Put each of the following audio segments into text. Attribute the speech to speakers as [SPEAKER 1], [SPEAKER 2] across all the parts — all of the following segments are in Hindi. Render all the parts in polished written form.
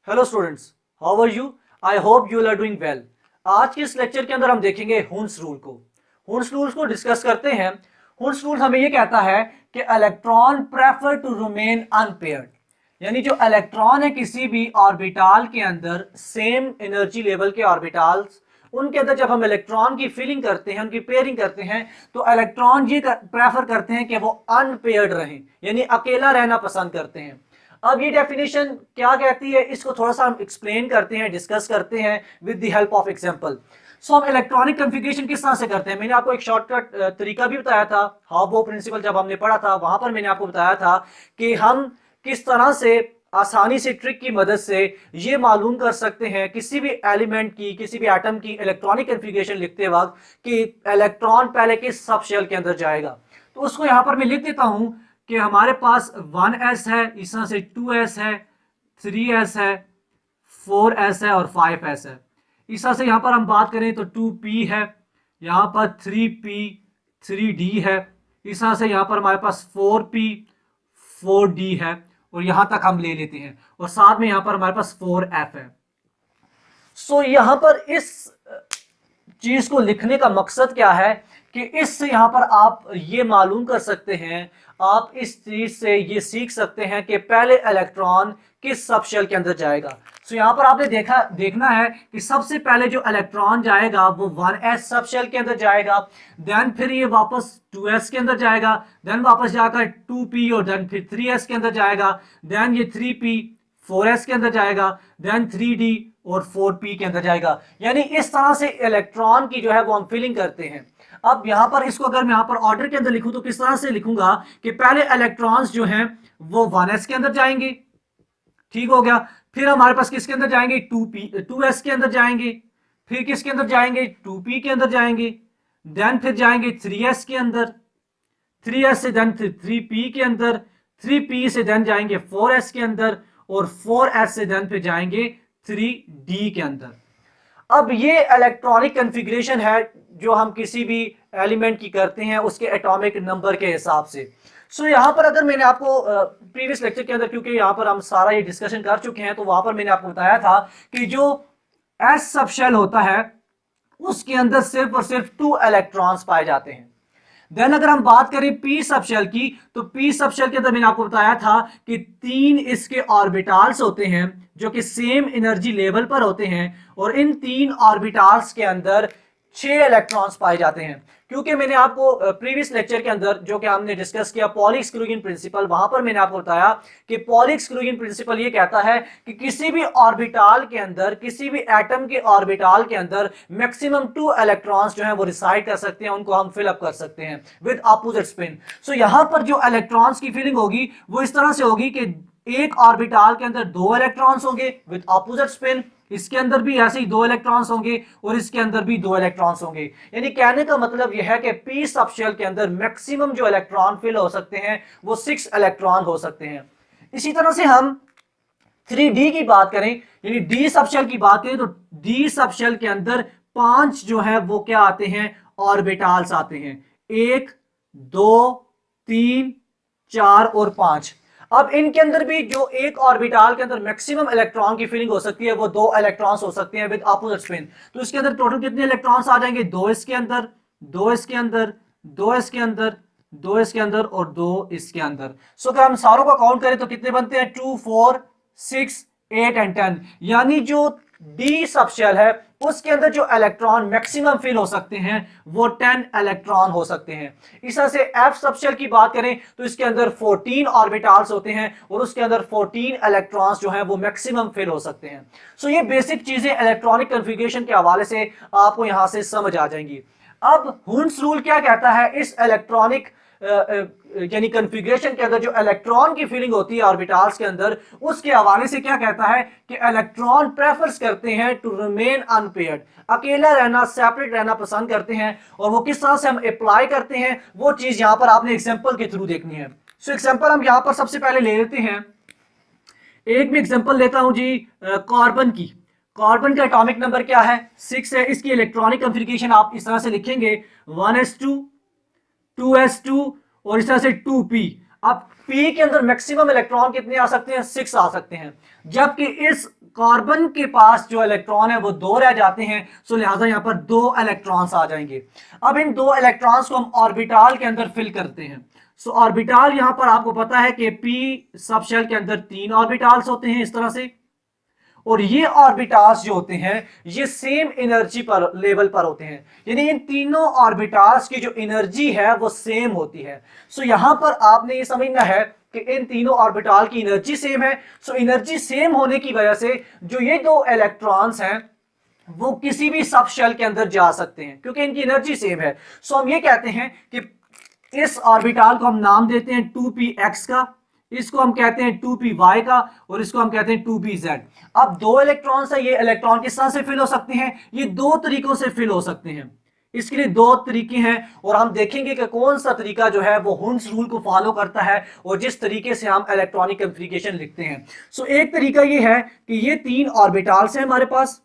[SPEAKER 1] Hello students, how are you? I hope you are doing well. आज के इस लेक्चर के अंदर हम देखेंगे हुन्स रूल को। हुन्स रूल्स को डिस्कस करते हैं। हुन्स रूल हमें ये कहता है कि electron prefer to remain unpaired, यानी जो इलेक्ट्रॉन है किसी भी ऑर्बिटल के अंदर, सेम एनर्जी लेवल के ऑर्बिटल्स, उनके अंदर जब हम इलेक्ट्रॉन की फिलिंग करते हैं, उनकी पेयरिंग करते हैं, तो इलेक्ट्रॉन ये प्रेफर करते हैं कि वो अनपेयर्ड रहें, यानी अकेला रहना पसंद करते हैं। अब ये डेफिनेशन क्या कहती है, इसको थोड़ा सा हम एक्सप्लेन करते हैं, डिस्कस करते हैं with the help of example. So हम इलेक्ट्रॉनिक कॉन्फ़िगरेशन किस तरह से करते हैं, मैंने आपको एक शॉर्टकट तरीका भी बताया था। हाउ प्रिंसिपल जब हमने पढ़ा था, वहां पर मैंने आपको बताया था कि हम किस तरह से आसानी से ट्रिक की मदद से ये मालूम कर सकते हैं किसी भी एलिमेंट की, किसी भी एटम की इलेक्ट्रॉनिक कॉन्फ़िगरेशन लिखते वक्त कि इलेक्ट्रॉन पहले किस सब शेल के अंदर जाएगा। तो उसको यहां पर मैं लिख देता हूं कि हमारे पास 1s है, इस तरह से 2s है, 3s है, 4s है और 5s है। इस तरह से यहां पर हम बात करें तो 2p है, यहां पर 3p 3d है, इस तरह से यहां पर हमारे पास 4p 4d है, और यहां तक हम ले लेते हैं, और साथ में यहां पर हमारे पास 4f है। सो यहां पर इस चीज को लिखने का मकसद क्या है कि इससे यहां पर आप ये मालूम कर सकते हैं, आप इस चीज से ये सीख सकते हैं कि पहले इलेक्ट्रॉन किस सबशेल के अंदर जाएगा। सो यहां पर आपने देखना है कि सबसे पहले जो इलेक्ट्रॉन जाएगा वो 1s सबशेल के अंदर जाएगा, देन फिर ये वापस 2s के अंदर जाएगा, देन वापस जाकर 2p और देन फिर 3s के अंदर जाएगा, देन ये 3p 4s के अंदर जाएगा, देन 3d और 4p के अंदर जाएगा। यानी इस तरह से इलेक्ट्रॉन की जो है वो हम फिलिंग करते हैं। अब यहां पर इसको अगर मैं यहां पर ऑर्डर के अंदर लिखूं तो किस तरह से लिखूंगा कि पहले इलेक्ट्रॉन्स जो हैं वो 1s के अंदर जाएंगे, ठीक हो गया। फिर हमारे पास किसके अंदर जाएंगे, 2s के अंदर जाएंगे, फिर किसके अंदर जाएंगे, 2p के अंदर जाएंगे, देन फिर जाएंगे 3s के अंदर, 3s से देन फिर 3p के अंदर, 3p से देन जाएंगे 4s के अंदर, और 4s से देन फिर जाएंगे 3d के अंदर। अब ये इलेक्ट्रॉनिक कॉन्फ़िगरेशन है जो हम किसी भी एलिमेंट की करते हैं उसके एटॉमिक नंबर के हिसाब से। सो यहां पर अगर मैंने आपको प्रीवियस लेक्चर के अंदर, क्योंकि यहां पर हम सारा ये डिस्कशन कर चुके हैं, तो वहां पर मैंने आपको बताया था कि जो एस सबशेल होता है उसके अंदर सिर्फ और सिर्फ 2 इलेक्ट्रॉन्स पाए जाते हैं। देन अगर हम बात करें पी सबशेल की, तो पी सबशेल के अंदर मैंने आपको बताया था कि 3 इसके ऑर्बिटल्स होते हैं जो कि सेम एनर्जी लेवल पर होते हैं, और इन 3 ऑर्बिटल्स के अंदर 6 इलेक्ट्रॉन्स पाए जाते हैं। क्योंकि मैंने आपको प्रीवियस लेक्चर के अंदर जो कि हमने डिस्कस किया पॉली-एक्सक्लूजन प्रिंसिपल, वहां पर मैंने आपको बताया कि पॉली-एक्सक्लूजन प्रिंसिपल ये कहता है कि किसी भी ऑर्बिटल के अंदर, किसी भी एटम के ऑर्बिटल के अंदर मैक्सिमम 2 इलेक्ट्रॉन्स जो हैं वो रिसाइड कर सकते हैं, उनको हम फिल अप कर सकते हैं विद अपोजिट स्पिन। सो यहां पर जो इलेक्ट्रॉन्स की फिलिंग होगी वो इस तरह से होगी कि एक ऑर्बिटल के अंदर 2 इलेक्ट्रॉन्स होंगे विद अपोजिट स्पिन, इसके अंदर भी ऐसे ही 2 इलेक्ट्रॉन्स होंगे, और इसके अंदर भी 2 इलेक्ट्रॉन्स होंगे। यानी कहने का मतलब यह है कि पी सबशेल के अंदर मैक्सिमम जो इलेक्ट्रॉन फिल हो सकते हैं वो 6 इलेक्ट्रॉन हो सकते हैं। इसी तरह से हम 3d की बात करें, यानी डी सबशेल की बात करें, तो डी सबशेल के अंदर 5 जो है वो क्या आते हैं, ऑर्बिटल्स आते हैं, 1 2 3 4 और 5। अब इनके अंदर भी जो एक ऑर्बिटल के अंदर मैक्सिमम इलेक्ट्रॉन की फिलिंग हो सकती है वो 2 इलेक्ट्रॉन्स हो सकते हैं विद अपोजिट स्पिन। तो इसके अंदर टोटल कितने इलेक्ट्रॉन्स आ जाएंगे, 2 इसके अंदर, 2 इसके अंदर, 2 इसके अंदर, 2 इसके अंदर और 2 इसके अंदर। सो अगर हम सारों को काउंट करें तो कितने बनते हैं, 2 4 6 8 एंड 10। यानी जो डी सबशेल है उसके अंदर जो इलेक्ट्रॉन मैक्सिमम फिल हो सकते हैं वो 10 इलेक्ट्रॉन हो सकते हैं। इस तरह से एफ सबशेल की बात करें तो इसके अंदर 14 ऑर्बिटल्स होते हैं, और उसके अंदर 14 इलेक्ट्रॉन्स जो हैं वो मैक्सिमम फिल हो सकते हैं। सो ये बेसिक चीजें इलेक्ट्रॉनिक कॉन्फ़िगरेशन के हवाले से आपको यहां से समझ आ जाएंगी। अब हुन्स रूल क्या कहता है, इस इलेक्ट्रॉनिक यानी कॉन्फ़िगरेशन के अंदर जो इलेक्ट्रॉन की फीलिंग होती है ऑर्बिटल्स के अंदर, उसके हवाले से क्या कहता है कि इलेक्ट्रॉन प्रेफर्स करते हैं टू रिमेन अनपेयर्ड, अकेला रहना, सेपरेट रहना पसंद करते हैं। और वो किस तरह से हम अप्लाई करते हैं वो चीज यहां पर आपने एग्जांपल के थ्रू देखनी है। सो एग्जांपल हम यहां पर सबसे पहले ले लेते हैं, एक भी एग्जांपल लेता हूं जी, कार्बन की। कार्बन का एटॉमिक नंबर क्या है, 6 है। इसकी इलेक्ट्रॉनिक कॉन्फ़िगरेशन आप इस तरह से लिखेंगे, 1s2 2s2 और इस तरह से 2p। अब पी के अंदर मैक्सिमम इलेक्ट्रॉन कितने आ सकते हैं, 6 आ सकते हैं, जबकि इस कार्बन के पास जो इलेक्ट्रॉन है वो 2 रह जाते हैं, सो लिहाजा यहां पर 2 इलेक्ट्रॉन्स आ जाएंगे। अब इन 2 इलेक्ट्रॉन्स को हम ऑर्बिटल के अंदर फिल करते हैं। सो ऑर्बिटल यहां पर आपको पता है कि पी सब शेल के अंदर 3 ऑर्बिटल्स होते हैं इस तरह से, और ये ऑर्बिटल्स जो होते हैं ये सेम एनर्जी पर लेवल पर होते हैं, यानी इन तीनों ऑर्बिटल्स की जो एनर्जी है वो सेम होती है। सो यहां पर आपने ये समझना है कि इन तीनों ऑर्बिटल की एनर्जी सेम है। सो एनर्जी सेम होने की वजह से जो ये 2 इलेक्ट्रॉन्स हैं वो किसी भी सब शेल के अंदर जा सकते हैं क्योंकि इनकी एनर्जी सेम है। सो हम ये कहते हैं कि इस ऑर्बिटल को हम नाम देते हैं 2px का, इसको हम कहते हैं 2py का, और इसको हम कहते हैं 2pz। अब 2 इलेक्ट्रॉन्स है, ये इलेक्ट्रॉन किस तरह से फिल हो सकते हैं, ये 2 तरीकों से फिल हो सकते हैं। इसके लिए 2 तरीके हैं और हम देखेंगे कि कौन सा तरीका जो है वो हुन्स रूल को फॉलो करता है और जिस तरीके से हम इलेक्ट्रॉनिक कॉन्फ़िगरेशन लिखते हैं। सो एक तरीका ये है कि ये 3 ऑर्बिटल्स हैं हमारे पास,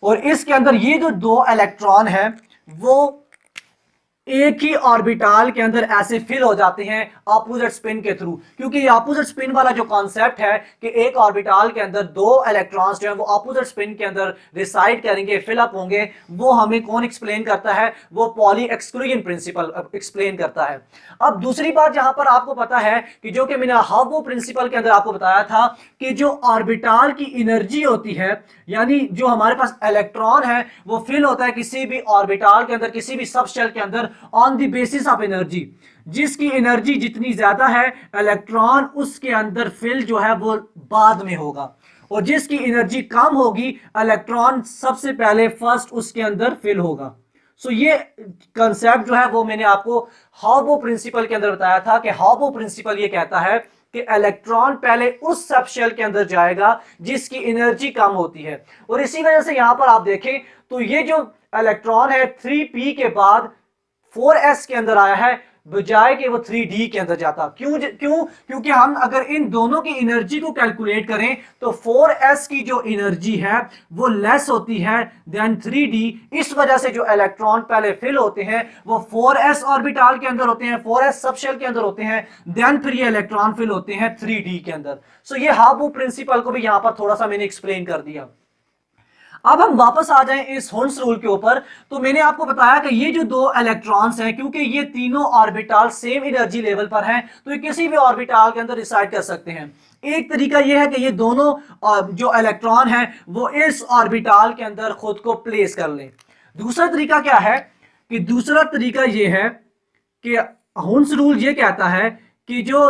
[SPEAKER 1] और इसके अंदर ये जो 2 इलेक्ट्रॉन है वो एक ही ऑर्बिटल के अंदर ऐसे फिल हो जाते हैं ऑपोजिट स्पिन के थ्रू, क्योंकि ऑपोजिट स्पिन वाला जो कॉन्सेप्ट है कि एक ऑर्बिटल के अंदर 2 इलेक्ट्रॉन्स जो हैं वो ऑपोजिट स्पिन के अंदर रिसाइड करेंगे, फिलअप होंगे, वो हमें कौन एक्सप्लेन करता है, वो पॉली एक्सक्लूजन प्रिंसिपल एक्सप्लेन करता है। अब दूसरी बात जहां पर आपको पता है कि जो कि मैंने हावो प्रिंसिपल के अंदर आपको बताया था कि जो ऑर्बिटल की एनर्जी होती है, यानी जो हमारे पास इलेक्ट्रॉन है वो फिल होता है किसी भी ऑर्बिटल के अंदर, किसी भी सब शेल के अंदर on the basis of energy. जिसकी एनर्जी जितनी ज्यादा है इलेक्ट्रॉन उसके अंदर फिल जो है वो बाद में होगा, और जिसकी एनर्जी कम होगी इलेक्ट्रॉन सबसे पहले फर्स्ट उसके अंदर फिल होगा। सो ये कंसेप्ट जो है वो मैंने आपको हावो प्रिंसिपल के अंदर बताया था कि हावो प्रिंसिपल ये कहता है कि इलेक्ट्रॉन पहले उस सब शेल के अंदर जाएगा जिसकी एनर्जी कम होती है, और इसी वजह से यहां पर आप देखें तो ये जो इलेक्ट्रॉन है 3p के बाद 4s के अंदर आया है बजाय कि वो 3d के अंदर जाता। क्योंकि हम अगर इन दोनों की एनर्जी को कैलकुलेट करें तो 4s की जो एनर्जी है वो लेस होती है देन 3d। इस वजह से जो इलेक्ट्रॉन पहले फिल होते हैं वो 4s ऑर्बिटल के अंदर होते हैं, 4s सबशेल के अंदर होते हैं, देन फिर ये इलेक्ट्रॉन फिल होते हैं 3d के अंदर। सो ये हावो प्रिंसिपल को भी यहां पर थोड़ा सा मैंने एक्सप्लेन कर दिया। अब हम वापस आ जाएं इस हुन्स रूल के ऊपर, तो मैंने आपको बताया कि ये जो 2 इलेक्ट्रॉन्स हैं क्योंकि ये तीनों ऑर्बिटल सेम एनर्जी लेवल पर हैं तो ये किसी भी ऑर्बिटल के अंदर रिसाइड कर सकते हैं। एक तरीका ये है कि ये दोनों जो इलेक्ट्रॉन हैं वो इस ऑर्बिटल के अंदर खुद को प्लेस कर लें। दूसरा तरीका क्या है कि दूसरा तरीका ये है कि हुन्स रूल ये कहता है कि जो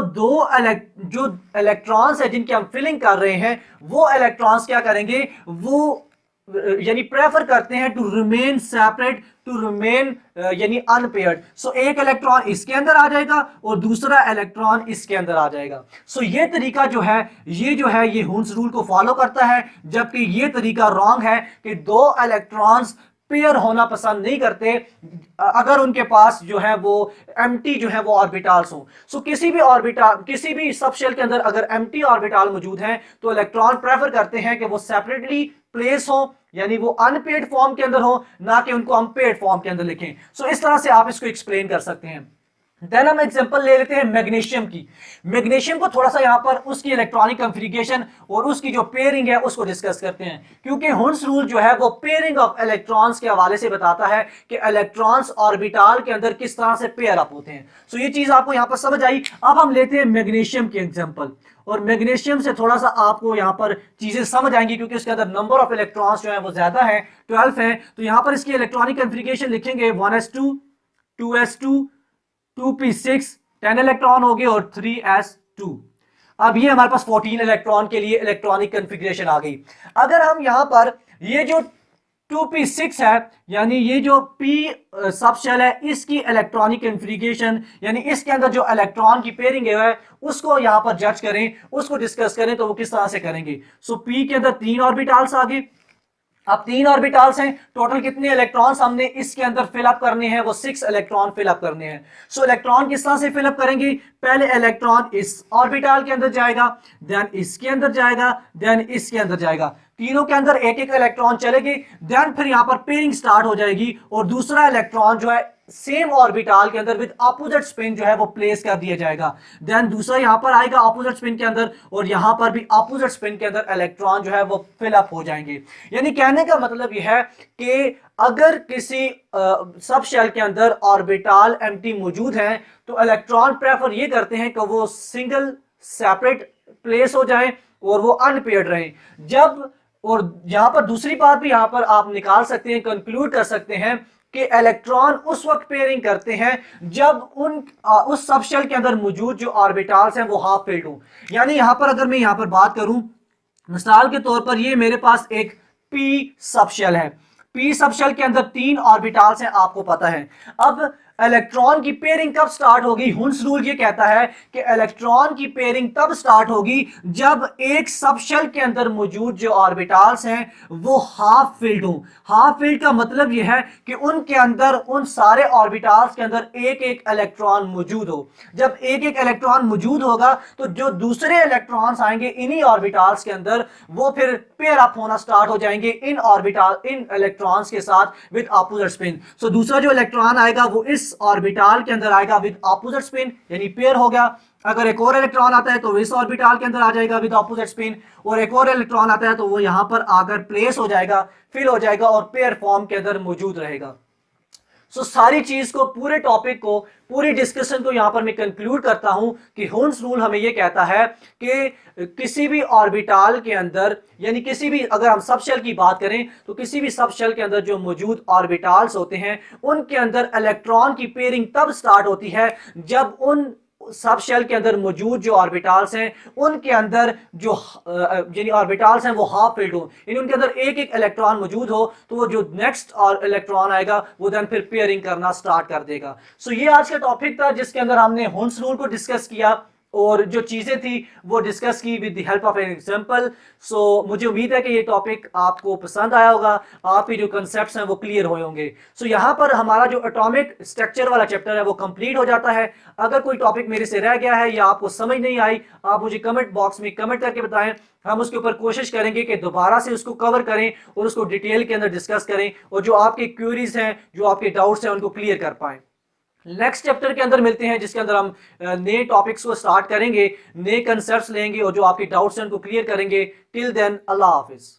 [SPEAKER 1] इलेक्ट्रॉन्स है जिनकी हम फिलिंग कर रहे हैं वो इलेक्ट्रॉन्स क्या करेंगे, वो यानी प्रेफर करते हैं to remain separate, to remain यानी अनपेयर्ड। सो एक इलेक्ट्रॉन इसके अंदर आ जाएगा और दूसरा इलेक्ट्रॉन इसके अंदर आ जाएगा। सो ये तरीका जो है ये हुन्स रूल को फॉलो करता है, जबकि ये तरीका रॉन्ग है कि 2 इलेक्ट्रॉन्स पेयर होना पसंद नहीं करते अगर उनके पास जो है वो एम्प्टी जो है वो ऑर्बिटल्स हो। सो किसी भी सब शेल के अंदर अगर एम्प्टी ऑर्बिटल मौजूद हैं तो इलेक्ट्रॉन प्रेफर करते हैं कि वो सेपरेटली प्लेस हो, यानी वो अनपेड फॉर्म के अंदर हो, ना कि उनको हम पेड फॉर्म के अंदर लिखें। सो इस तरह से आप इसको एक्सप्लेन कर सकते हैं। देन हम एग्जांपल ले लेते हैं मैग्नीशियम की। मैग्नीशियम को थोड़ा सा यहां पर उसकी इलेक्ट्रॉनिक कॉन्फ़िगरेशन और उसकी जो पेयरिंग है उसको डिस्कस करते हैं, क्योंकि हुन्स रूल जो है वो पेयरिंग ऑफ इलेक्ट्रॉन्स के हवाले से बताता है कि इलेक्ट्रॉन्स ऑर्बिटल के अंदर किस तरह से पेयर अप होते हैं। सो ये चीज आपको यहां पर समझ आई। अब हम लेते हैं मैग्नीशियम के एग्जाम्पल, और मैग्नीशियम से थोड़ा सा आपको यहां पर चीजें समझ आएंगी क्योंकि उसके अंदर नंबर ऑफ इलेक्ट्रॉन्स जो है वो ज्यादा है, 12 है। तो यहां पर इसकी इलेक्ट्रॉनिक कॉन्फ़िगरेशन लिखेंगे 1s2 2s2 2p6 10 इलेक्ट्रॉन हो गए और 3s2। अब ये हमारे पास 14 इलेक्ट्रॉन के लिए इलेक्ट्रॉनिक कॉन्फ़िगरेशन आ गई। अगर हम यहां पर ये जो 2p6 है यानी ये जो p सब शेल है इसकी इलेक्ट्रॉनिक कॉन्फ़िगरेशन यानी इसके अंदर जो इलेक्ट्रॉन की पेयरिंग है उसको यहां पर जज करें, उसको डिस्कस करें तो वो किस तरह से करेंगे। सो p के अंदर 3 ऑर्बिटल्स आ गए। अब 3 ऑर्बिटल्स हैं, टोटल कितने इलेक्ट्रॉन्स हमने इसके अंदर फिलअप करने हैं, वो 6 इलेक्ट्रॉन फिलअप करने हैं। सो इलेक्ट्रॉन किस तरह से फिलअप करेंगे, पहले इलेक्ट्रॉन इस ऑर्बिटल के अंदर जाएगा, देन इसके अंदर जाएगा, देन इसके अंदर जाएगा, तीनों के अंदर एक एक इलेक्ट्रॉन चलेगी, देन फिर यहां पर पेयरिंग स्टार्ट हो जाएगी और दूसरा इलेक्ट्रॉन जो है सेम ऑर्बिटल के अंदर विद अपोजिट स्पिन जो है वो प्लेस कर दिया जाएगा। देन दूसरा यहां पर आएगा अपोजिट स्पिन के अंदर, और यहां पर भी अपोजिट स्पिन के अंदर इलेक्ट्रॉन जो है वो फिल अप हो जाएंगे। यानी कहने का मतलब यह है कि अगर किसी सब शेल के अंदर ऑर्बिटल एम्प्टी मौजूद है तो इलेक्ट्रॉन प्रेफर ये करते हैं कि वो सिंगल सेपरेट प्लेस हो जाएं और वो अनपेयर्ड रहें। जब और यहां पर दूसरी बात भी यहां पर आप निकाल सकते हैं, कंक्लूड कर सकते हैं कि इलेक्ट्रॉन उस वक्त पेयरिंग करते हैं जब उस सब शेल के अंदर मौजूद जो ऑर्बिटल्स हैं वो हाफ फिल्ड हो। यानी यहां पर अगर मैं यहां पर बात करूं, मिसाल के तौर पर ये मेरे पास एक पी सब शेल है। पी सब शेल के अंदर 3 ऑर्बिटल्स हैं, आपको पता है। अब इलेक्ट्रॉन की पेयरिंग कब स्टार्ट होगी? हुन्स रूल ये कहता है कि इलेक्ट्रॉन की पेयरिंग तब स्टार्ट होगी जब एक सब शेल के अंदर मौजूद जो ऑर्बिटल्स हैं वो हाफ फिल्ड हो। हाफ फिल्ड का मतलब यह है कि उनके अंदर, उन सारे ऑर्बिटल्स के अंदर एक एक इलेक्ट्रॉन मौजूद हो। जब एक एक इलेक्ट्रॉन मौजूद होगा तो जो दूसरे इलेक्ट्रॉन्स आएंगे इन्हीं ऑर्बिटल्स के अंदर वो फिर पेयर अप होना स्टार्ट हो जाएंगे इन इलेक्ट्रॉन्स के साथ विद अपोजिट स्पिन। सो दूसरा जो इलेक्ट्रॉन आएगा वो इस ऑर्बिटल के अंदर आएगा विद अपोजिट स्पिन, यानी पेयर हो गया। अगर एक और इलेक्ट्रॉन आता है तो इस ऑर्बिटल के अंदर आ जाएगा विद अपोजिट स्पिन, और एक और इलेक्ट्रॉन आता है तो वो यहां पर आकर प्लेस हो जाएगा, फिल हो जाएगा और पेयर फॉर्म के अंदर मौजूद रहेगा। सारी चीज को, पूरे टॉपिक को, पूरी डिस्कशन को यहां पर मैं कंक्लूड करता हूं कि हुन्स रूल हमें यह कहता है कि किसी भी ऑर्बिटल के अंदर, यानी किसी भी, अगर हम सब शेल की बात करें तो किसी भी सब शेल के अंदर जो मौजूद ऑर्बिटल्स होते हैं उनके अंदर इलेक्ट्रॉन की पेयरिंग तब स्टार्ट होती है जब उन सब शेल के अंदर मौजूद जो ऑर्बिटल्स हैं उनके अंदर जो यानी ऑर्बिटल्स हैं वो हाफ फिल्ड हो, यानी उनके अंदर एक एक इलेक्ट्रॉन मौजूद हो, तो वो जो नेक्स्ट और इलेक्ट्रॉन आएगा वो देन फिर पेयरिंग करना स्टार्ट कर देगा। सो ये आज का टॉपिक था जिसके अंदर हमने हुन्स रूल को डिस्कस किया और जो चीजें थी वो डिस्कस की with the help of an example. So मुझे उम्मीद है कि ये टॉपिक आपको पसंद आया होगा, आपके जो कंसेप्ट्स हैं वो क्लियर हुए होंगे। सो यहाँ पर हमारा जो एटॉमिक स्ट्रक्चर वाला चैप्टर है वो कंप्लीट हो जाता है। अगर कोई टॉपिक मेरे से रह गया है या आपको समझ नहीं आई, आप मुझे कमेंट बॉक्स में कमेंट करके बताएं, हम उसके ऊपर कोशिश करेंगे कि दोबारा से उसको कवर करें और उसको डिटेल के अंदर डिस्कस करें और जो आपके क्वेरीज हैं, जो आपके डाउट्स हैं उनको क्लियर कर पाएं। नेक्स्ट चैप्टर के अंदर मिलते हैं जिसके अंदर हम नए टॉपिक्स को स्टार्ट करेंगे, नए कंसेप्ट्स लेंगे और जो आपके डाउट्स हैं उनको क्लियर करेंगे। टिल देन, अल्लाह हाफिज।